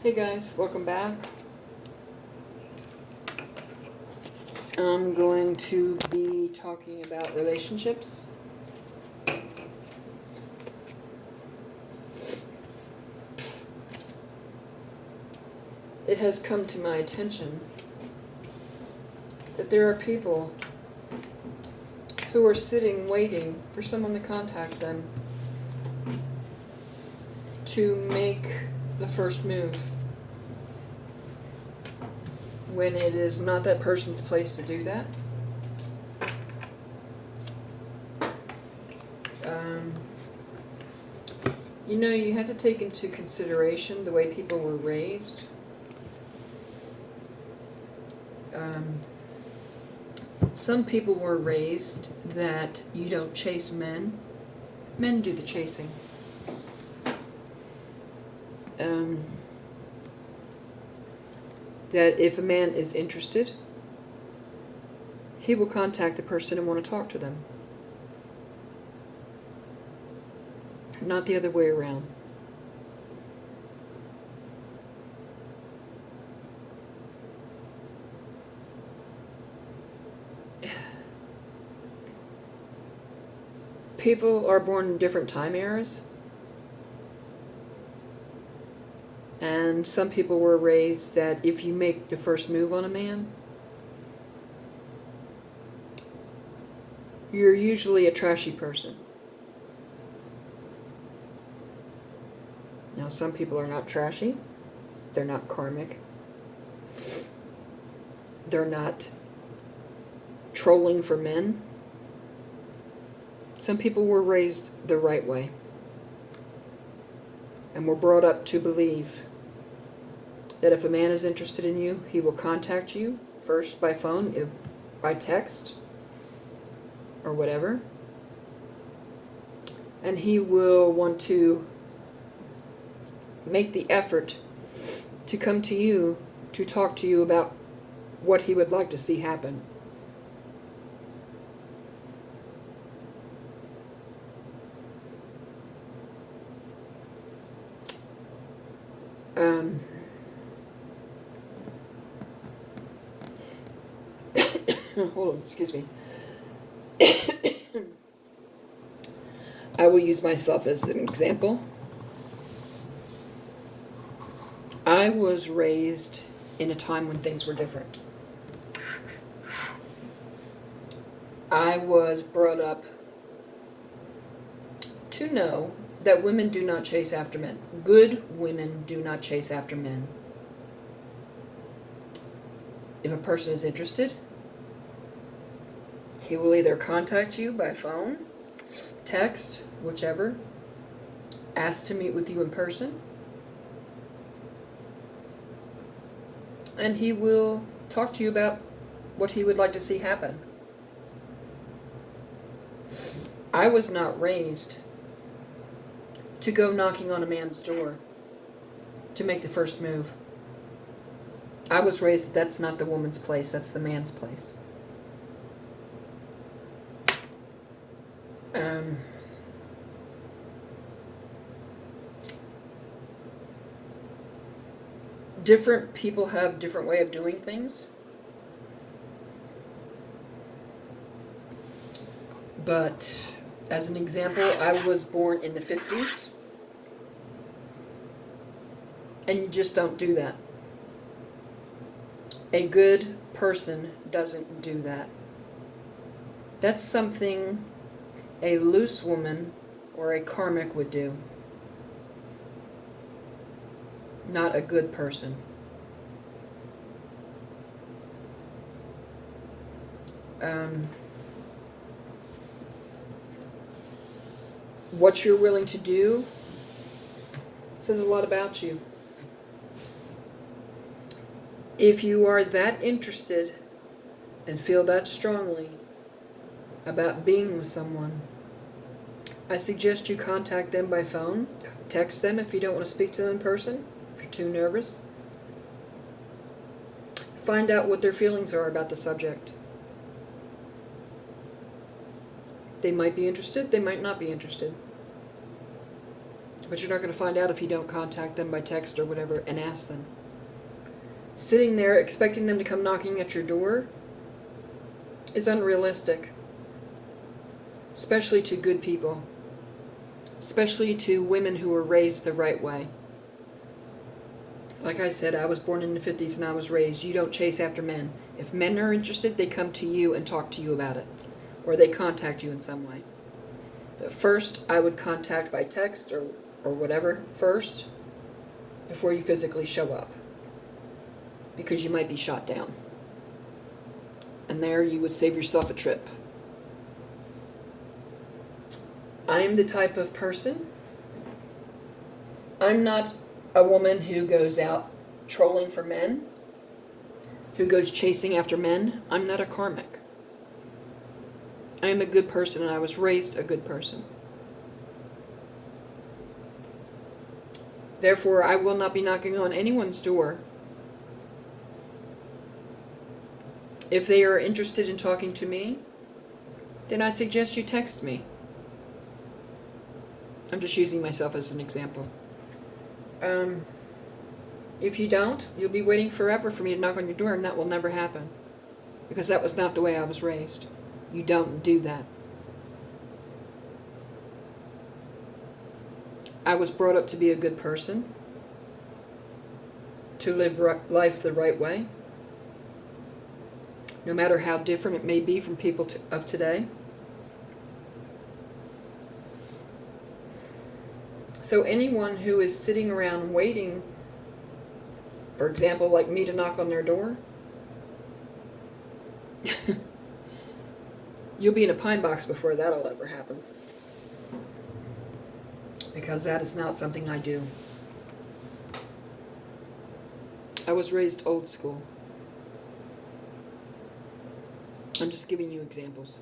Hey guys, welcome back. I'm going to be talking about relationships. It has come to my attention that there are people who are sitting waiting for someone to contact them to make the first move when it is not that person's place to do that. You have to take into consideration the way people were raised. Some people were raised that you don't chase men. Men do the chasing. That if a man is interested, he will contact the person and want to talk to them. Not the other way around. People are born in different time eras. And some people were raised that if you make the first move on a man, you're usually a trashy person. Now, some people are not trashy. They're not karmic. They're not trolling for men. Some people were raised the right way and were brought up to believe that if a man is interested in you, he will contact you first by phone, by text, or whatever. And he will want to make the effort to come to you to talk to you about what he would like to see happen. Hold on, excuse me. I will use myself as an example. I was raised in a time when things were different. I was brought up to know that women do not chase after men. Good women do not chase after men. If a person is interested, he will either contact you by phone, text, whichever, ask to meet with you in person, and he will talk to you about what he would like to see happen. I was not raised to go knocking on a man's door to make the first move. I was raised that's not the woman's place, that's the man's place. Different people have different way of doing things. But as an example, I was born in the 50s. And you just don't do that. A good person doesn't do that. That's something a loose woman or a karmic would do. Not a good person. What you're willing to do says a lot about you. If you are that interested and feel that strongly about being with someone, I suggest you contact them by phone, text them if you don't want to speak to them in person, if you're too nervous. Find out what their feelings are about the subject. They might be interested, they might not be interested. But you're not going to find out if you don't contact them by text or whatever and ask them. Sitting there expecting them to come knocking at your door is unrealistic. Especially to good people. Especially to women who were raised the right way. Like I said, I was born in the 50s and I was raised, you don't chase after men. If men are interested, they come to you and talk to you about it. Or they contact you in some way. But first, I would contact by text or whatever first, before you physically show up. Because you might be shot down. And there you would save yourself a trip. I'm the type of person, I'm not a woman who goes out trolling for men, who goes chasing after men. I'm not a karmic. I am a good person and I was raised a good person. Therefore, I will not be knocking on anyone's door. If they are interested in talking to me, then I suggest you text me. I'm just using myself as an example. If you don't, you'll be waiting forever for me to knock on your door, and that will never happen. Because that was not the way I was raised. You don't do that. I was brought up to be a good person, to live life the right way, no matter how different it may be from people of today. So anyone who is sitting around waiting, for example, like me to knock on their door, you'll be in a pine box before that'll ever happen. Because that is not something I do. I was raised old school. I'm just giving you examples.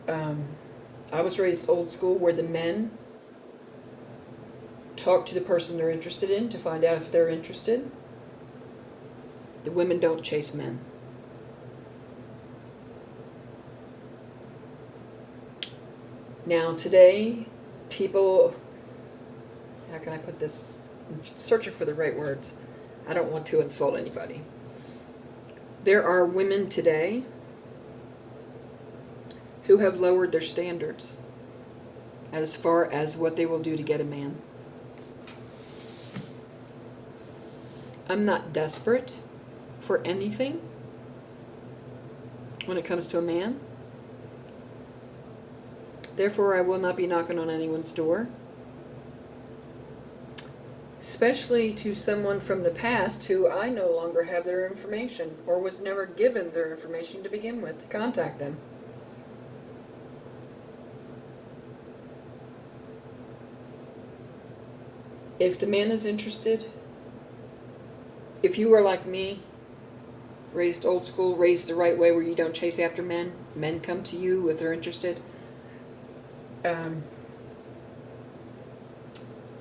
I was raised old school where the men talk to the person they're interested in to find out if they're interested. The women don't chase men. Now today, people, how can I put this? I'm searching for the right words. I don't want to insult anybody. There are women today who have lowered their standards as far as what they will do to get a man. I'm not desperate for anything when it comes to a man. Therefore, I will not be knocking on anyone's door. Especially to someone from the past who I no longer have their information or was never given their information to begin with to contact them. If the man is interested, if you are like me, raised old school, raised the right way where you don't chase after men, men come to you if they're interested, then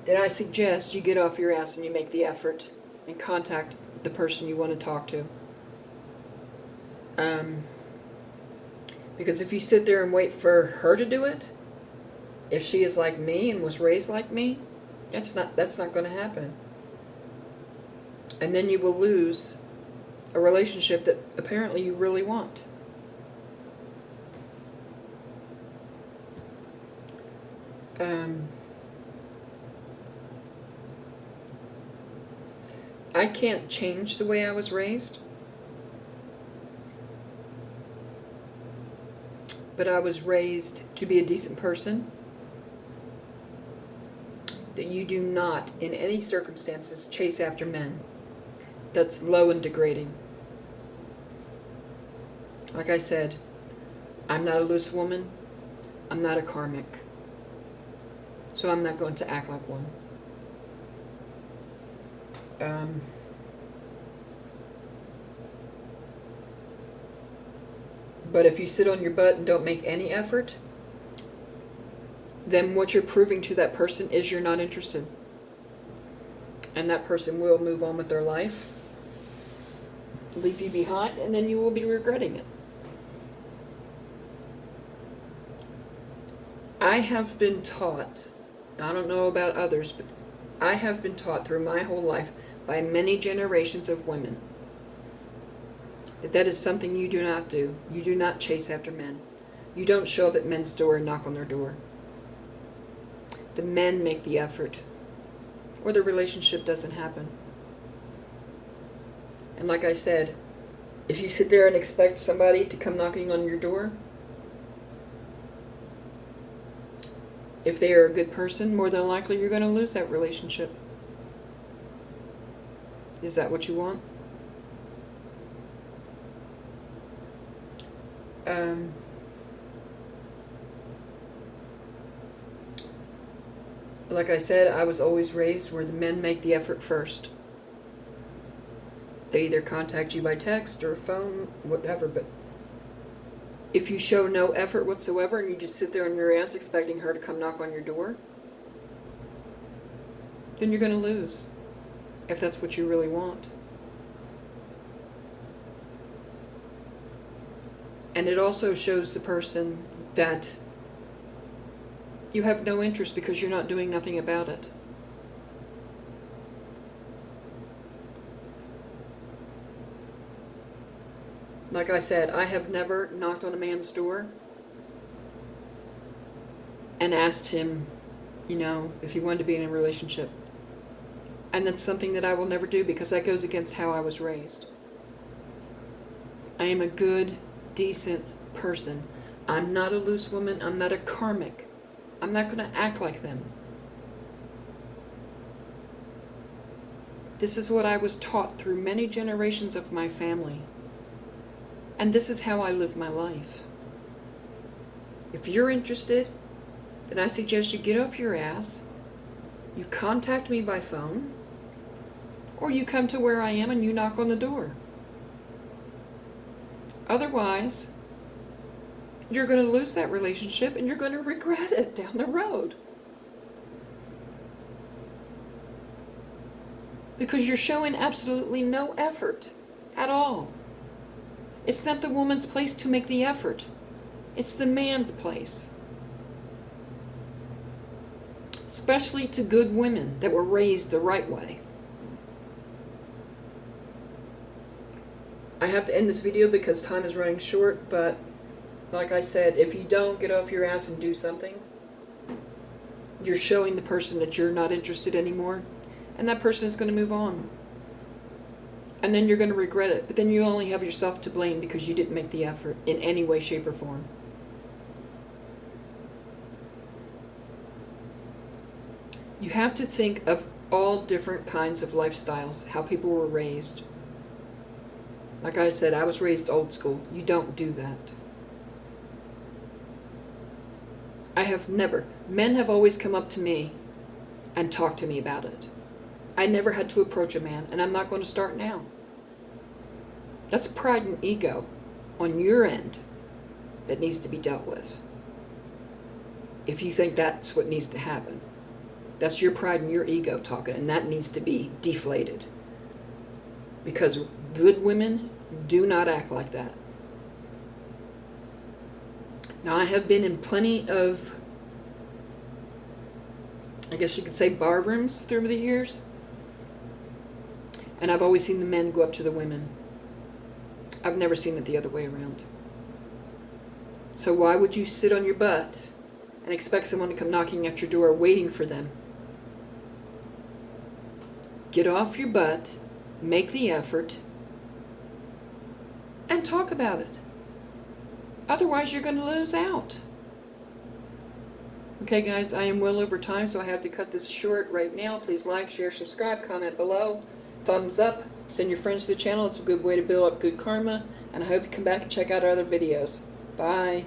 I suggest you get off your ass and you make the effort and contact the person you want to talk to. Because if you sit there and wait for her to do it, if she is like me and was raised like me, that's not going to happen. And then you will lose a relationship that apparently you really want. I can't change the way I was raised, but I was raised to be a decent person, that you do not, in any circumstances, chase after men. That's low and degrading. Like I said, I'm not a loose woman. I'm not a karmic. So I'm not going to act like one. But if you sit on your butt and don't make any effort, then what you're proving to that person is you're not interested. And that person will move on with their life, leave you behind, and then you will be regretting it. I have been taught, I don't know about others, but I have been taught through my whole life by many generations of women that that is something you do not do. You do not chase after men. You don't show up at men's door and knock on their door. The men make the effort, or the relationship doesn't happen. And like I said, if you sit there and expect somebody to come knocking on your door, if they are a good person, more than likely you're going to lose that relationship. Is that what you want? Like I said, I was always raised where the men make the effort first. They either contact you by text or phone, whatever, but if you show no effort whatsoever and you just sit there on your ass expecting her to come knock on your door, then you're going to lose, if that's what you really want. And it also shows the person that you have no interest because you're not doing nothing about it. Like I said, I have never knocked on a man's door and asked him, if he wanted to be in a relationship. And that's something that I will never do because that goes against how I was raised. I am a good, decent person. I'm not a loose woman. I'm not a karmic. I'm not going to act like them. This is what I was taught through many generations of my family. And this is how I live my life. If you're interested, then I suggest you get off your ass, you contact me by phone, or you come to where I am and you knock on the door. Otherwise, you're going to lose that relationship and you're going to regret it down the road. Because you're showing absolutely no effort at all. It's not the woman's place to make the effort. It's the man's place. Especially to good women that were raised the right way. I have to end this video because time is running short, but like I said, if you don't get off your ass and do something, you're showing the person that you're not interested anymore, and that person is going to move on. And then you're going to regret it, but then you only have yourself to blame because you didn't make the effort in any way, shape, or form. You have to think of all different kinds of lifestyles, how people were raised. Like I said, I was raised old school. You don't do that. Men have always come up to me and talked to me about it. I never had to approach a man, and I'm not going to start now. That's pride and ego on your end that needs to be dealt with. If you think that's what needs to happen. That's your pride and your ego talking, and that needs to be deflated. Because good women do not act like that. Now, I have been in plenty of, I guess you could say, bar rooms through the years. And I've always seen the men go up to the women. I've never seen it the other way around. So why would you sit on your butt and expect someone to come knocking at your door waiting for them? Get off your butt, make the effort, and talk about it. Otherwise, you're going to lose out. Okay, guys, I am well over time, so I have to cut this short right now. Please like, share, subscribe, comment below. Thumbs up. Send your friends to the channel. It's a good way to build up good karma. And I hope you come back and check out our other videos. Bye.